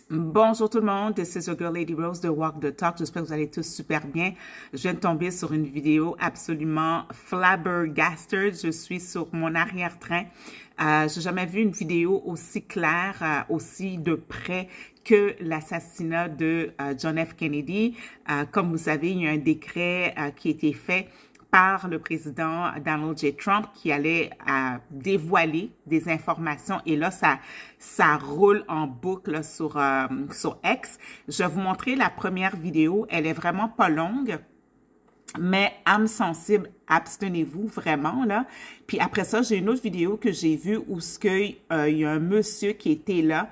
Bonjour tout le monde, this is your girl Lady Rose de Walk the Talk. J'espère que vous allez tous super bien. Je viens de tomber sur une vidéo absolument flabbergasted. Je suis sur mon arrière-train. J'ai jamais vu une vidéo aussi claire, aussi de près que l'assassinat de John F. Kennedy. Comme vous savez, il y a un décret qui a été fait par le président Donald J. Trump qui allait dévoiler des informations. Et là, ça roule en boucle sur X. Je vais vous montrer la première vidéo. Elle est vraiment pas longue, mais âme sensible, abstenez-vous vraiment, là. Puis après ça, j'ai une autre vidéo que j'ai vue où il y a un monsieur qui était là,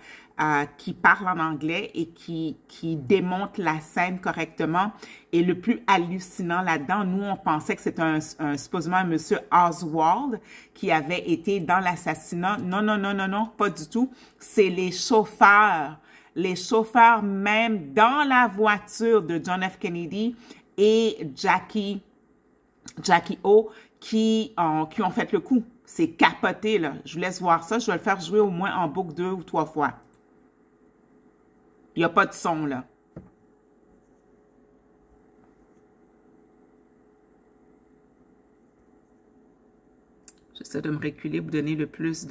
qui parle en anglais et qui démonte la scène correctement. Et le plus hallucinant là-dedans, nous, on pensait que c'était supposément un monsieur Oswald qui avait été dans l'assassinat. Non, non, non, non, non, pas du tout. C'est les chauffeurs même dans la voiture de John F. Kennedy et Jackie O qui ont fait le coup. C'est capoté, là. Je vous laisse voir ça. Je vais le faire jouer au moins en boucle 2 ou 3 fois. Il n'y a pas de son, là. J'essaie de me reculer pour donner le plus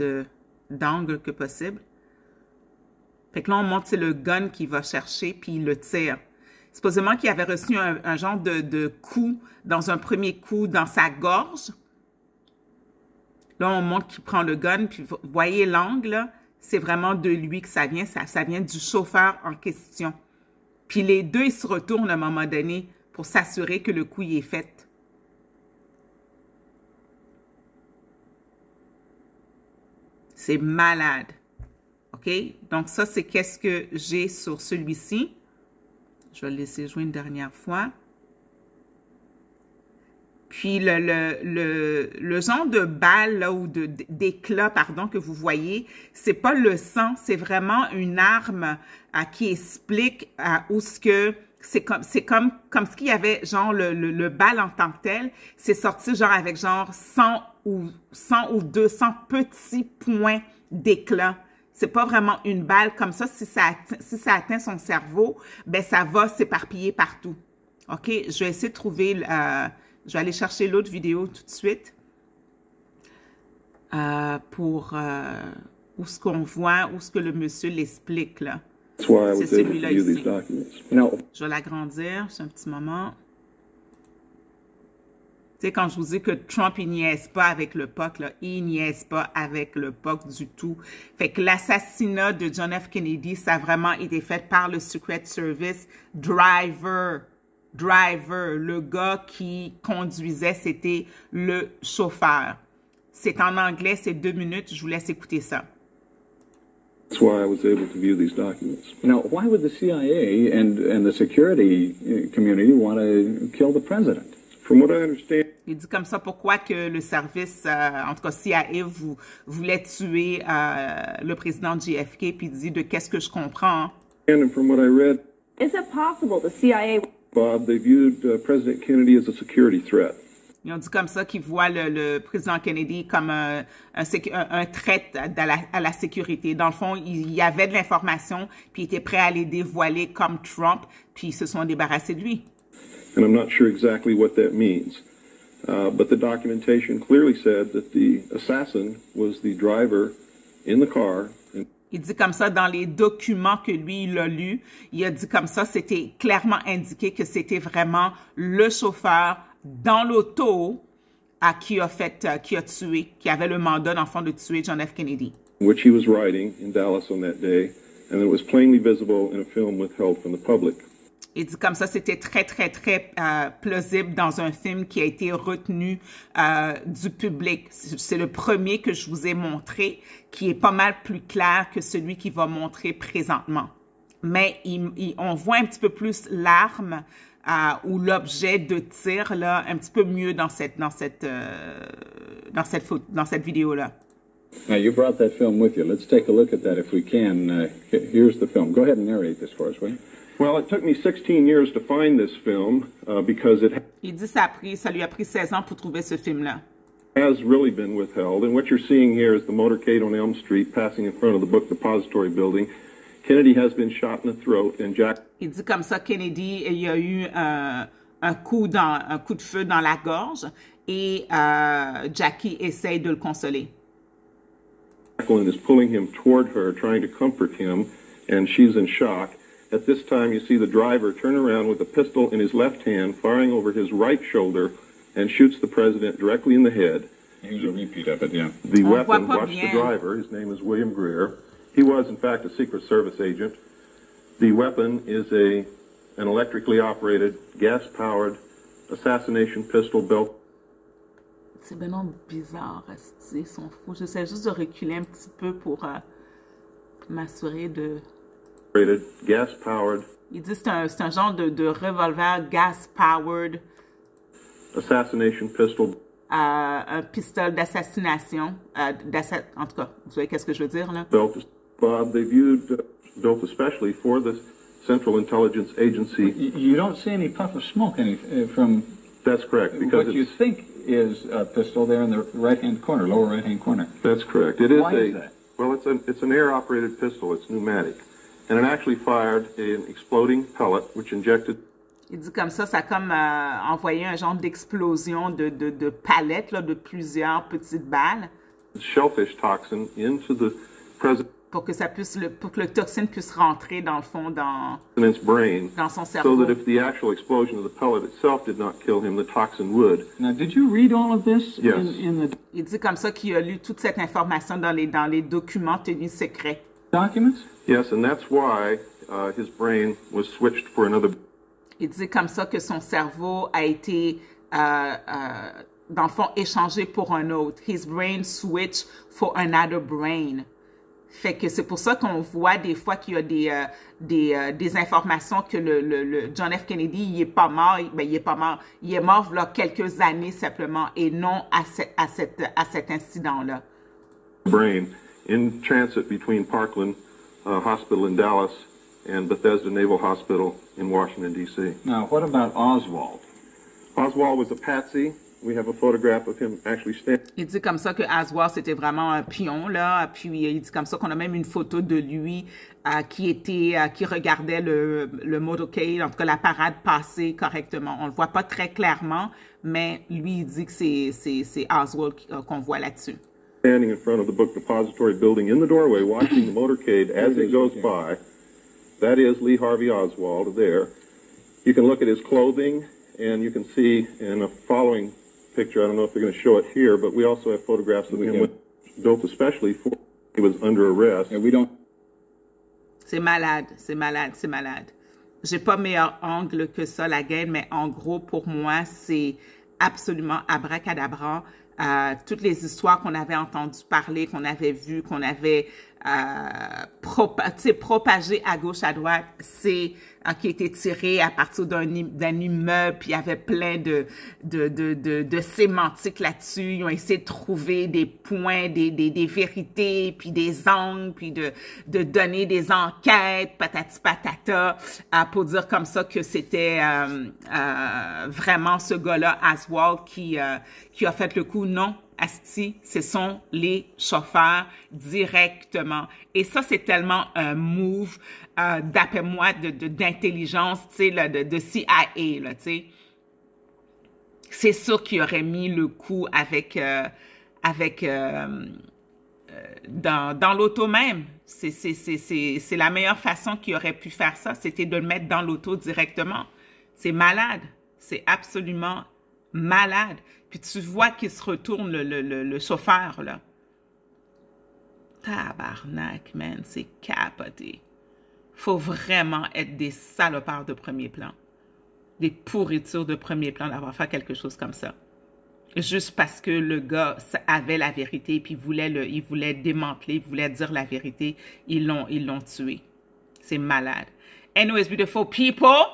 d'angle que possible. Fait que là, on montre, c'est le gun qu'il va chercher, puis il le tire. Supposément qu'il avait reçu un genre de coup, dans un premier coup, dans sa gorge. Là, on montre qu'il prend le gun, puis vous voyez l'angle, là? C'est vraiment de lui que ça vient. Ça vient du chauffeur en question. Puis les deux, ils se retournent à un moment donné pour s'assurer que le coup y est fait. C'est malade. OK? Donc ça, c'est qu'est-ce que j'ai sur celui-ci. Je vais le laisser jouer une dernière fois. Puis le genre de balle là, ou d'éclat, pardon, que vous voyez, c'est pas le sang, c'est vraiment une arme qui explique où ce que c'est comme ce qu'il y avait genre le balle en tant que tel, c'est sorti genre avec genre 100 ou 200 petits points d'éclat. C'est pas vraiment une balle comme ça. Si ça atteint son cerveau, ben ça va s'éparpiller partout. OK? Je vais essayer de trouver je vais aller chercher l'autre vidéo tout de suite pour où ce qu'on voit, où ce que le monsieur l'explique, là. C'est celui-là ici. Je vais l'agrandir, c'est un petit moment. Tu sais, quand je vous dis que Trump, il niaise pas avec le POC, là, il niaise pas avec le POC du tout. Fait que l'assassinat de John F. Kennedy, ça a vraiment été fait par le Secret Service Driver, le gars qui conduisait, c'était le chauffeur. C'est en anglais, c'est 2 minutes, je vous laisse écouter ça. That's why I was able to view these documents. Now, why would the CIA and the security community want to kill the president? From what I understand. Il dit comme ça, pourquoi que le service, en tout cas CIA, voulait tuer le président JFK, puis il dit de qu'est-ce que je comprends. And from what I read, is it possible the CIA... Bob, they viewed President Kennedy as a security threat. Ils ont dit comme ça qu'ils voient le président Kennedy comme un threat à la sécurité. Dans le fond, il y avait de l'information, puis ils étaient prêts à les dévoiler comme Trump, puis ils se sont débarrassés de lui. And I'm not sure exactly what that means. But the documentation clearly said that the assassin was the driver in the car. Il dit comme ça dans les documents que lui, il a lus. Il a dit comme ça, c'était clairement indiqué que c'était vraiment le chauffeur dans l'auto qui a tué, qui avait le mandat, dans le fond, de tuer John F. Kennedy. Which he was riding in Dallas on that day, and it was plainly visible in a film withheld from the public. Il dit comme ça, c'était très, très, très plausible dans un film qui a été retenu du public. C'est le premier que je vous ai montré, qui est pas mal plus clair que celui qui va montrer présentement. Mais on voit un petit peu plus l'arme ou l'objet de tir là, un petit peu mieux dans cette vidéo-là. Now, you brought that film with you. Let's take a look at that if we can. Here's the film. Go ahead and narrate this for us, will you? Well, it took me 16 years to find this film because it Il dit ça lui a pris 16 ans pour trouver ce film-là. Has really been withheld. And what you're seeing here is the motorcade on Elm Street passing in front of the Book Depository building. Kennedy has been shot in the throat and Jack... Il dit comme ça, Kennedy, il y a eu un coup de feu dans la gorge et Jackie essaye de le consoler. Jacqueline is pulling him toward her, trying to comfort him, and she's in shock. At this time, you see the driver turn around with a pistol in his left hand, firing over his right shoulder, and shoots the president directly in the head. Here's a repeat of it, yeah. The weapon, watch the driver, his name is William Greer. He was, in fact, a Secret Service agent. The weapon is an electrically operated, gas-powered assassination pistol built. C'est vraiment bizarre, ils sont fous. J'essaie juste de reculer un petit peu pour m'assurer de... Gas-powered. Il dit que c'est un genre de revolver gas-powered. Assassination pistol. Un pistolet d'assassination. En tout cas, vous voyez qu'est-ce que je veux dire, là? Bob, they viewed, built especially for the Central Intelligence Agency. You don't see any puff of smoke from... That's correct. Because what you think is a pistol there in the right-hand corner, lower right-hand corner. That's correct. It is Why is that? Well, it's an air-operated pistol. It's pneumatic. And it actually fired an exploding pellet, which injected... Il dit comme ça a comme envoyé un genre d'explosion de palettes, là, de plusieurs petites balles. Shellfish toxin into the president. Pour que le toxine puisse rentrer dans le fond dans son cerveau. So that if the actual explosion of the pellet itself did not kill him, the toxin would. Now, did you read all of this? Yes. Il dit comme ça qu'il a lu toute cette information dans les documents tenus secrets. Documents? Yes, and that's why his brain was switched for another. Il dit comme ça que son cerveau a été, dans le fond, échangé pour un autre. His brain switched for another brain. Fait que c'est pour ça qu'on voit des fois qu'il y a des informations que le John F. Kennedy, il est pas mort. Ben, il est pas mort. Il est mort là quelques années simplement et non à cet incident-là. Brain in transit between Parkland Hospital in Dallas and Bethesda Naval Hospital in Washington, D.C. Now, what about Oswald? Oswald was a patsy. We have a photograph of him actually standing. Il dit comme ça que Oswald, c'était vraiment un pion, là. Puis il dit comme ça qu'on a même une photo de lui qui regardait le motorcade, en tout cas la parade passer correctement. On le voit pas très clairement, mais lui, il dit que c'est Oswald qu'on voit là-dessus. Standing in front of the book depository building in the doorway, watching the motorcade as it goes by. That is Lee Harvey Oswald there. You can look at his clothing, and you can see in a following picture, I don't know if they're going to show it here, but we also have photographs of him built especially for he was under arrest. And we don't... C'est malade, c'est malade, c'est malade. J'ai pas meilleur angle que ça, la gaine, mais en gros, pour moi, c'est absolument abracadabra. Toutes les histoires qu'on avait entendues parler, qu'on avait vues, qu'on avait propagées à gauche, à droite, c'est qui a été tiré à partir d'un immeuble, puis il y avait plein de sémantiques là-dessus. Ils ont essayé de trouver des points, des vérités, puis des angles, puis de donner des enquêtes, patati patata, pour dire comme ça que c'était vraiment ce gars-là, Oswald, qui a fait le coup. Non, asti, ce sont les chauffeurs directement. Et ça, c'est tellement un move, d'après moi, d'intelligence, tu sais, de CIA, là, tu sais. C'est sûr qu'il aurait mis le coup dans l'auto même. C'est la meilleure façon qu'il aurait pu faire ça, c'était de le mettre dans l'auto directement. C'est malade. C'est absolument malade. Puis tu vois qu'il se retourne, le chauffeur, là. Tabarnak, man, c'est capoté. Faut vraiment être des salopards de premier plan. Des pourritures de premier plan d'avoir fait quelque chose comme ça. Juste parce que le gars avait la vérité, puis il voulait démanteler, il voulait dire la vérité, ils l'ont tué. C'est malade. Anyways, beautiful people,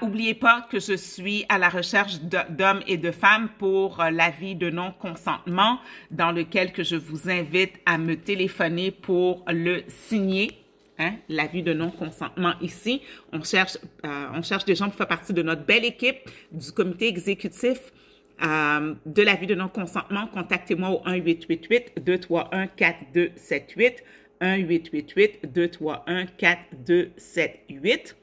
oubliez pas que je suis à la recherche d'hommes et de femmes pour l'avis de non-consentement, dans lequel que je vous invite à me téléphoner pour le signer. Hein, l'avis de non-consentement ici. On cherche des gens pour faire partie de notre belle équipe du comité exécutif de l'avis de non-consentement. Contactez-moi au 1-888-231-4278. 1-888-231-4278.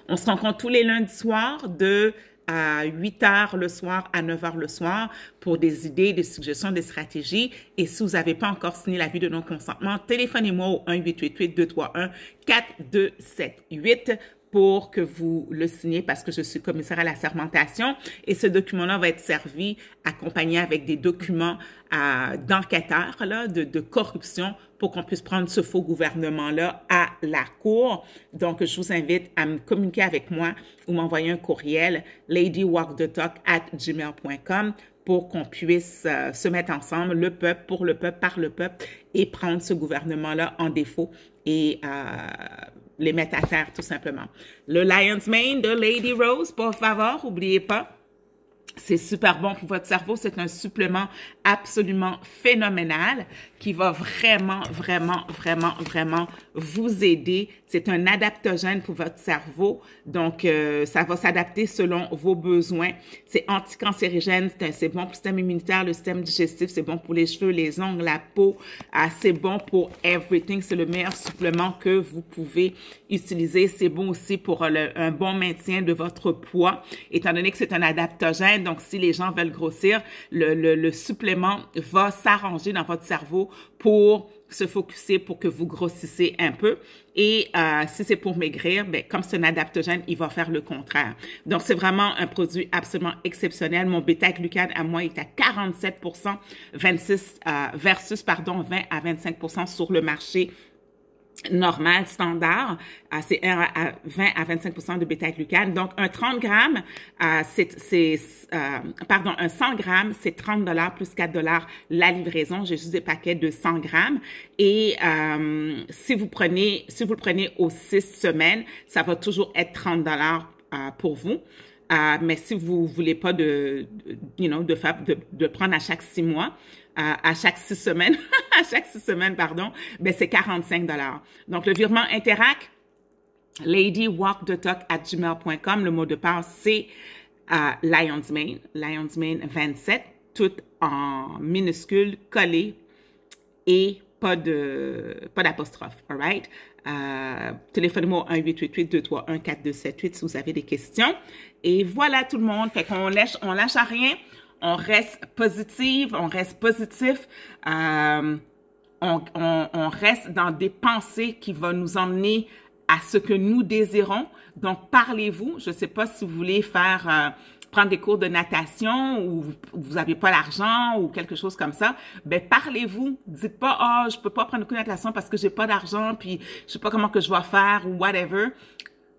On se rencontre tous les lundis soirs de à 8 heures le soir à 9 heures le soir pour des idées, des suggestions, des stratégies. Et si vous n'avez pas encore signé l'avis de non-consentement, téléphonez-moi au 1-888-231-4278 pour que vous le signiez parce que je suis commissaire à la sermentation et ce document-là va être servi accompagné avec des documents d'enquêteurs de corruption pour qu'on puisse prendre ce faux gouvernement-là à la cour. Donc, je vous invite à me communiquer avec moi ou m'envoyer un courriel ladywalkthetalk@gmail.com pour qu'on puisse se mettre ensemble, le peuple, pour le peuple, par le peuple, et prendre ce gouvernement-là en défaut et les mettre à terre, tout simplement. Le Lion's Mane de Lady Rose, por favor, n'oubliez pas. C'est super bon pour votre cerveau. C'est un supplément absolument phénoménal qui va vraiment vous aider. C'est un adaptogène pour votre cerveau. Donc, ça va s'adapter selon vos besoins. C'est anticancérigène, c'est bon pour le système immunitaire, le système digestif, c'est bon pour les cheveux, les ongles, la peau. C'est bon pour everything. C'est le meilleur supplément que vous pouvez utiliser. C'est bon aussi pour un bon maintien de votre poids, étant donné que c'est un adaptogène. Donc, si les gens veulent grossir, le supplément va s'arranger dans votre cerveau pour se focusser pour que vous grossissez un peu. Et si c'est pour maigrir, ben, comme c'est un adaptogène, il va faire le contraire. Donc, c'est vraiment un produit absolument exceptionnel. Mon bêta-glucane à moi est à 47%, versus 20 à 25% sur le marché normal, standard, c'est 20 à 25% de bêta-glucane. Donc, un 30 grammes, un 100 grammes, c'est 30 $ plus 4 $ la livraison. J'ai juste des paquets de 100 grammes. Et si vous le prenez aux 6 semaines, ça va toujours être 30 $ pour vous. Mais si vous voulez pas de prendre à chaque 6 mois, à chaque 6 semaines, ben c'est 45 $. Donc, le virement Interac, ladywalkthetalk@gmail.com. Le mot de passe, c'est Lion's Mane 27, tout en minuscule, collé et pas d'apostrophe, all right? Téléphonez-moi au 1-888-231-4278 si vous avez des questions. Et voilà tout le monde. Fait qu'on lâche à rien. On reste positif, on reste positif. On reste dans des pensées qui vont nous emmener à ce que nous désirons. Donc, parlez-vous. Je ne sais pas si vous voulez prendre des cours de natation ou vous n'avez pas l'argent ou quelque chose comme ça. Ben, parlez-vous. Dites pas, je peux pas prendre des cours de natation parce que j'ai pas d'argent puis je sais pas comment que je dois faire ou whatever.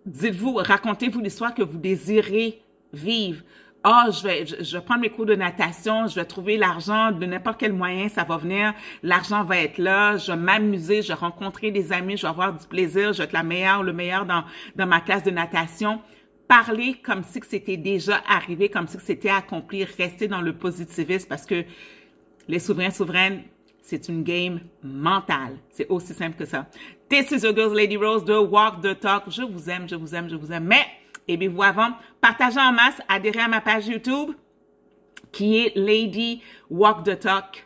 Dites-vous, racontez-vous l'histoire que vous désirez vivre. Je vais prendre mes cours de natation, je vais trouver l'argent, de n'importe quel moyen, ça va venir, l'argent va être là, je vais m'amuser, je vais rencontrer des amis, je vais avoir du plaisir, je vais être le meilleur dans ma classe de natation. Parlez comme si que c'était déjà arrivé, comme si que c'était accompli, restez dans le positivisme parce que les souveraines, c'est une game mentale. C'est aussi simple que ça. This is your girl Lady Rose de Walk the Talk. Je vous aime. Mais, aimez-vous avant. Partagez en masse. Adhérez à ma page YouTube qui est Lady Walk the Talk.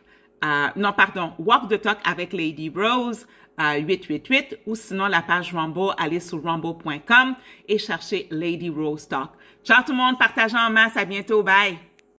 Walk the Talk avec Lady Rose 888 ou sinon la page Rumble. Allez sur rumble.com et cherchez Lady Rose Talk. Ciao tout le monde. Partagez en masse. À bientôt. Bye.